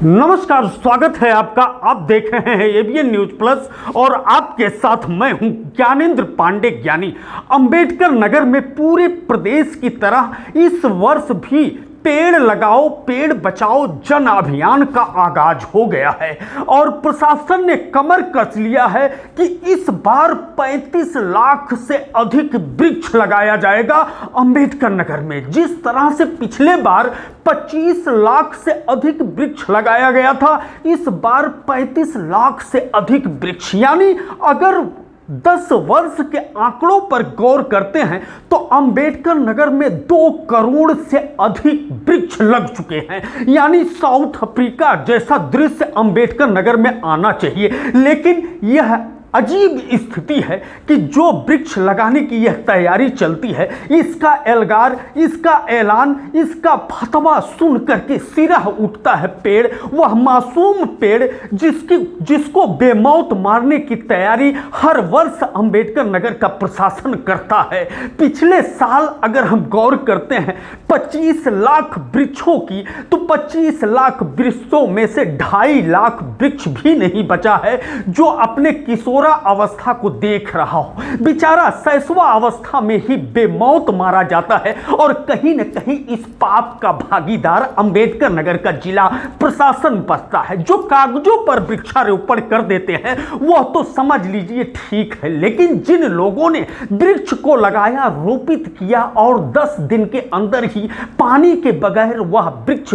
नमस्कार, स्वागत है आपका। आप देख रहे हैं एबीएन न्यूज प्लस और आपके साथ मैं हूं ज्ञानेंद्र पांडे ज्ञानी। अंबेडकर नगर में पूरे प्रदेश की तरह इस वर्ष भी पेड़ लगाओ पेड़ बचाओ जन अभियान का आगाज हो गया है और प्रशासन ने कमर कस लिया है कि इस बार 35 लाख से अधिक वृक्ष लगाया जाएगा अंबेडकर नगर में। जिस तरह से पिछले बार 25 लाख से अधिक वृक्ष लगाया गया था, इस बार 35 लाख से अधिक वृक्ष, यानी अगर 10 वर्ष के आंकड़ों पर गौर करते हैं तो अंबेडकर नगर में 2 करोड़ से अधिक वृक्ष लग चुके हैं। यानी साउथ अफ्रीका जैसा दृश्य अंबेडकर नगर में आना चाहिए। लेकिन यह अजीब स्थिति है कि जो वृक्ष लगाने की यह तैयारी चलती है, इसका एल्गार, इसका ऐलान, इसका फतवा सुन करके सिरह उठता है पेड़, वह मासूम पेड़ जिसको बेमौत मारने की तैयारी हर वर्ष अंबेडकर नगर का प्रशासन करता है। पिछले साल अगर हम गौर करते हैं 25 लाख वृक्षों की, तो 25 लाख वृक्षों में से 2.5 लाख वृक्ष भी नहीं बचा है जो अपने किशोर अवस्था को देख रहा हो। बेचारा शैशवा अवस्था में ही बेमौत मारा जाता है और कहीं न कहीं इस पाप का भागीदार अंबेडकर नगर का जिला प्रशासन बचता है। जो कागजों पर वृक्षारोपण कर देते हैं वह तो समझ लीजिए ठीक है, लेकिन जिन लोगों ने वृक्ष को लगाया, रोपित किया और 10 दिन के अंदर ही पानी के बगैर वह वृक्ष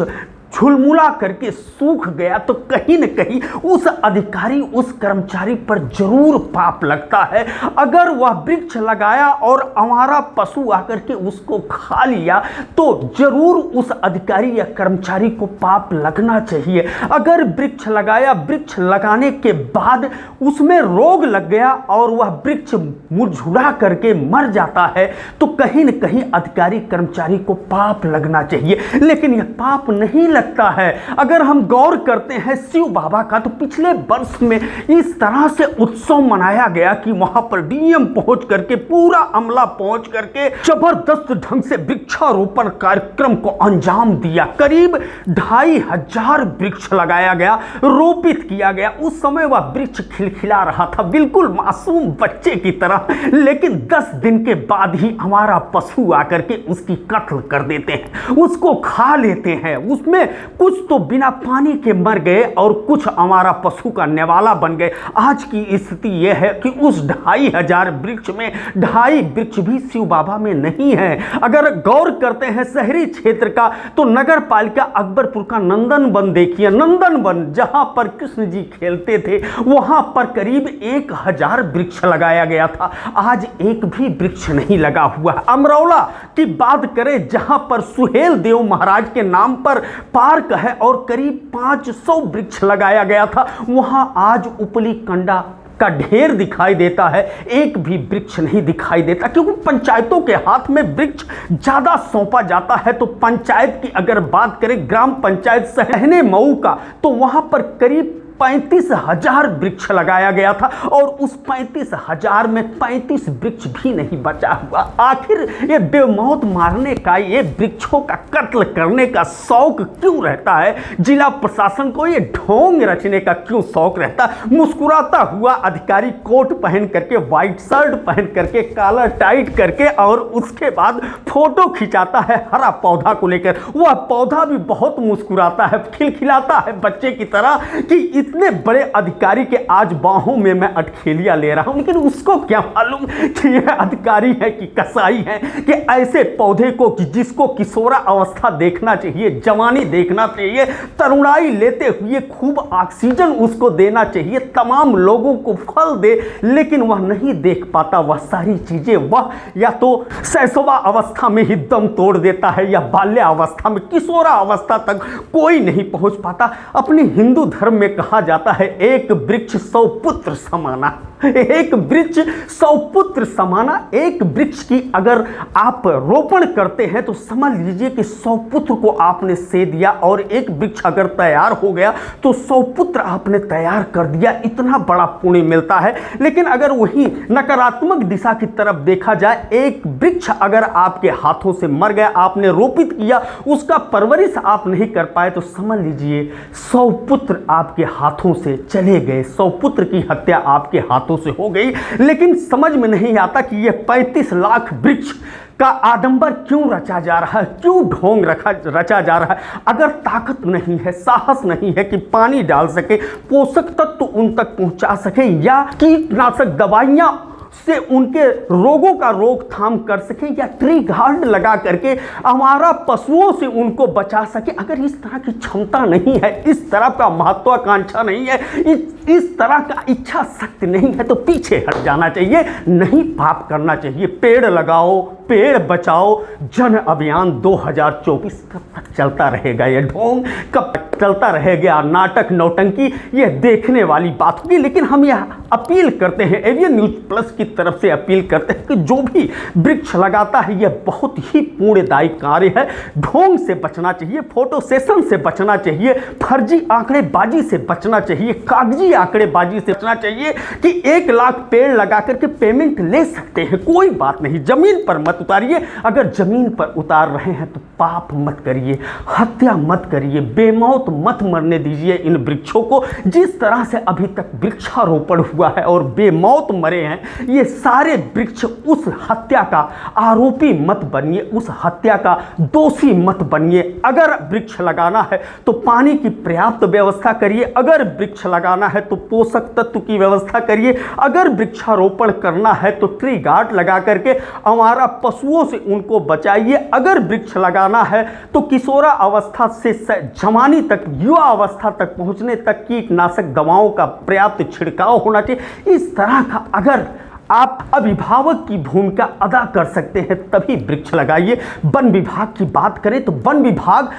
झुलमुला करके सूख गया, तो कहीं न कहीं उस अधिकारी, उस कर्मचारी पर जरूर पाप लगता है। अगर वह वृक्ष लगाया और हमारा पशु आकर के उसको खा लिया तो जरूर उस अधिकारी या कर्मचारी को पाप लगना चाहिए। अगर वृक्ष लगाया, वृक्ष लगाने के बाद उसमें रोग लग गया और वह वृक्ष मुरझुड़ा करके मर जाता है, तो कहीं न कहीं अधिकारी कर्मचारी को पाप लगना चाहिए। लेकिन यह पाप नहीं लगता है। अगर हम गौर करते हैं शिव बाबा का, तो पिछले वर्ष में इस तरह से उत्सव मनाया गया कि वहां पर डीएम पहुंच करके, पूरा अमला पहुंच करके जबरदस्त ढंग से वृक्षारोपण कार्यक्रम को अंजाम दिया। करीब 2500 वृक्ष लगाया गया, रोपित किया गया। उस समय वह वृक्ष खिलखिला रहा था बिल्कुल मासूम बच्चे की तरह, लेकिन 10 दिन के बाद ही हमारा पशु आकर के उसकी कत्ल कर देते हैं, उसको खा लेते हैं। उसमें कुछ तो बिना पानी के मर गए और कुछ हमारा पशु का नेवाला बन गए। आज की स्थिति यह है कि उस 2500 वृक्ष में 2.5 वृक्ष भी शिव बाबा में नहीं है। अगर गौर करते हैं शहरी क्षेत्र का, तो नगर पालिका अकबरपुर का नंदन वन देखिए, नंदन वन जहां पर कृष्ण जी खेलते थे, वहां पर करीब 1000 वृक्ष लगाया गया था। आज एक भी वृक्ष नहीं लगा हुआ। अमरौला की बात करें, जहां पर सुहेल देव महाराज के नाम पर पार्क है और करीब 500 वृक्ष लगाया गया था, वहां आज उपली कंडा का ढेर दिखाई देता है, एक भी वृक्ष नहीं दिखाई देता। क्योंकि पंचायतों के हाथ में वृक्ष ज्यादा सौंपा जाता है। तो पंचायत की अगर बात करें, ग्राम पंचायत सहने मऊ का, तो वहां पर करीब 35,000 वृक्ष लगाया गया था और उस 35,000 में 35 वृक्ष भी नहीं बचा हुआ। आखिर ये बेमौत मारने का, ये वृक्षों का कत्ल करने का शौक क्यों रहता है? जिला प्रशासन को ये ढोंग रचने का क्यों शौक रहता? मुस्कुराता हुआ अधिकारी कोट पहन करके, व्हाइट शर्ट पहन करके, काला टाइट करके और उसके बाद फोटो खिंचाता है हरा पौधा को लेकर। वह पौधा भी बहुत मुस्कुराता है, खिलखिलाता है बच्चे की तरह कि इतने बड़े अधिकारी के आज बाहों में मैं अटखेलिया ले रहा हूं। लेकिन उसको क्या मालूम कि यह अधिकारी है कि कसाई है, कि ऐसे पौधे को कि जिसको किशोरा अवस्था देखना चाहिए, जवानी देखना चाहिए, तरुणाई लेते हुए खूब ऑक्सीजन उसको देना चाहिए, तमाम लोगों को फल दे, लेकिन वह नहीं देख पाता वह सारी चीजें। वह या तो शैशवा अवस्था में ही दम तोड़ देता है या बाल्यावस्था में, किशोरा अवस्था तक कोई नहीं पहुंच पाता। अपने हिंदू धर्म में कहा जाता है, एक वृक्ष 100 पुत्र समाना। एक वृक्ष 100 पुत्र समाना। एक वृक्ष की अगर आप रोपण करते हैं तो समझ लीजिए कि 100 पुत्र को आपने से दिया, और एक वृक्ष अगर तैयार हो गया तो 100 पुत्र आपने तैयार कर दिया। इतना बड़ा पुण्य मिलता है। लेकिन अगर वही नकारात्मक दिशा की तरफ देखा जाए, एक वृक्ष अगर आपके हाथों से मर गया, आपने रोपित किया, उसका परवरिश आप नहीं कर पाए, तो समझ लीजिए 100 पुत्र आपके हाथों से चले गए, 100 पुत्र की हत्या आपके हाथों से हो गई। लेकिन समझ में नहीं आता कि यह 35 लाख वृक्ष का आडंबर क्यों रचा जा रहा है, क्यों ढोंग रचा जा रहा है। अगर ताकत नहीं है, साहस नहीं है कि पानी डाल सके, पोषक तत्व उन तक पहुंचा सके, या कीटनाशक दवाइयां से उनके रोगों का रोकथाम कर सके, या ट्री गार्ड लगा करके हमारा पशुओं से उनको बचा सके, अगर इस तरह की क्षमता नहीं है, इस तरह का महत्वाकांक्षा नहीं है, इस तरह का इच्छा शक्ति नहीं है, तो पीछे हट जाना चाहिए, नहीं पाप करना चाहिए। पेड़ लगाओ, पेड़ बचाओ जन अभियान 2024 कब तक चलता रहेगा? ये ढोंग कब तक चलता रहेगा? नाटक नौटंकी, ये देखने वाली बात होगी। लेकिन हम यह अपील करते हैं, एवीएन न्यूज प्लस की तरफ से अपील करते हैं कि जो भी वृक्ष लगाता है, यह बहुत ही पुण्यदायी कार्य है। ढोंग से बचना चाहिए, फोटो सेशन से बचना चाहिए, फर्जी आंकड़ेबाजी से बचना चाहिए, कागजी आंकड़ेबाजी से बचना चाहिए कि 1 लाख पेड़ लगा करके पेमेंट ले सकते हैं, कोई बात नहीं। जमीन पर मत उतारिए, अगर जमीन पर उतार रहे हैं तो पाप मत करिए, हत्या मत करिए, बेमौत मत मरने दीजिए इन वृक्षों को। जिस तरह से अभी तक वृक्षारोपण हुआ है और बेमौत मरे हैं, ये सारे वृक्ष, उस हत्या का आरोपी मत बनिए, उस हत्या का दोषी मत बनिए। अगर वृक्ष लगाना है तो पानी की पर्याप्त व्यवस्था करिए, अगर वृक्ष लगाना है तो पोषक तत्व की व्यवस्था करिए, अगर वृक्षारोपण करना है तो ट्री गार्ड लगा करके हमारा पशुओं से उनको बचाइए, अगर वृक्ष लगाना है तो किशोरा अवस्था से जवानी तक, युवा अवस्था तक पहुंचने तक कीटनाशक दवाओं का पर्याप्त छिड़काव होना चाहिए। इस तरह का अगर आप अभिभावक की भूमिका अदा कर सकते हैं तभी वृक्ष लगाइए। वन विभाग की बात करें तो वन विभाग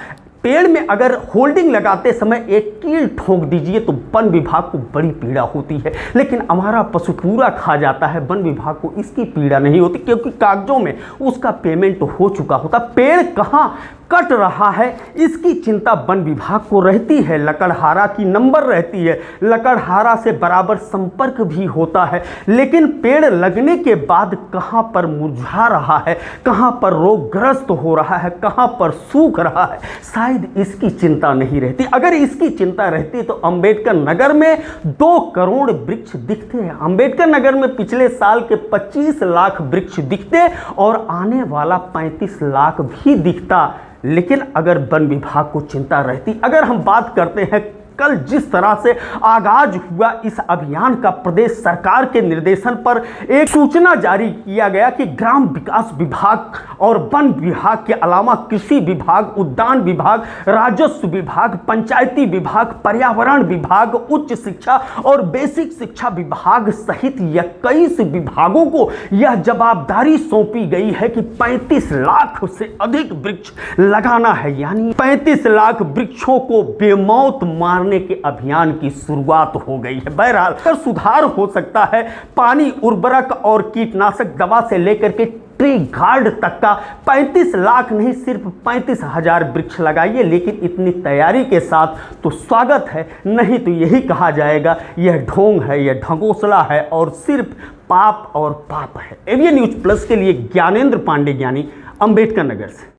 पेड़ में अगर होल्डिंग लगाते समय एक कील ठोक दीजिए तो वन विभाग को बड़ी पीड़ा होती है, लेकिन हमारा पशु पूरा खा जाता है, वन विभाग को इसकी पीड़ा नहीं होती, क्योंकि कागजों में उसका पेमेंट हो चुका होता। पेड़ कहाँ कट रहा है इसकी चिंता वन विभाग को रहती है, लकड़हारा की नंबर रहती है, लकड़हारा से बराबर संपर्क भी होता है, लेकिन पेड़ लगने के बाद कहाँ पर मुरझा रहा है, कहाँ पर रोगग्रस्त हो रहा है, कहाँ पर सूख रहा है, शायद इसकी चिंता नहीं रहती। अगर इसकी चिंता रहती तो अंबेडकर नगर में 2 करोड़ वृक्ष दिखते हैं, अंबेडकर नगर में पिछले साल के 25 लाख वृक्ष दिखते और आने वाला 35 लाख भी दिखता। लेकिन अगर वन विभाग को चिंता रहती, अगर हम बात करते हैं कल जिस तरह से आगाज हुआ इस अभियान का, प्रदेश सरकार के निर्देशन पर एक सूचना जारी किया गया कि ग्राम विकास विभाग और वन विभाग के अलावा कृषि विभाग, उद्यान विभाग, राजस्व विभाग, पंचायती विभाग, पर्यावरण विभाग, उच्च शिक्षा और बेसिक शिक्षा विभाग सहित 21 विभागों को यह जवाबदारी सौंपी गई है कि 35 लाख से अधिक वृक्ष लगाना है, यानी 35 लाख वृक्षों को बेमौत मारने के अभियान की शुरुआत हो गई है। बहरहाल अगर सुधार हो सकता है, पानी, उर्वरक और कीटनाशक दवा से लेकर के ट्री गार्ड तक का 35 लाख नहीं, सिर्फ 35,000 वृक्ष लगाइए, लेकिन इतनी तैयारी के साथ तो स्वागत है, नहीं तो यही कहा जाएगा यह ढोंग है, यह ढकोसला है और सिर्फ पाप और पाप है। एवीएन न्यूज प्लस के लिए ज्ञानेंद्र पांडे ज्ञानी, अंबेडकर नगर से।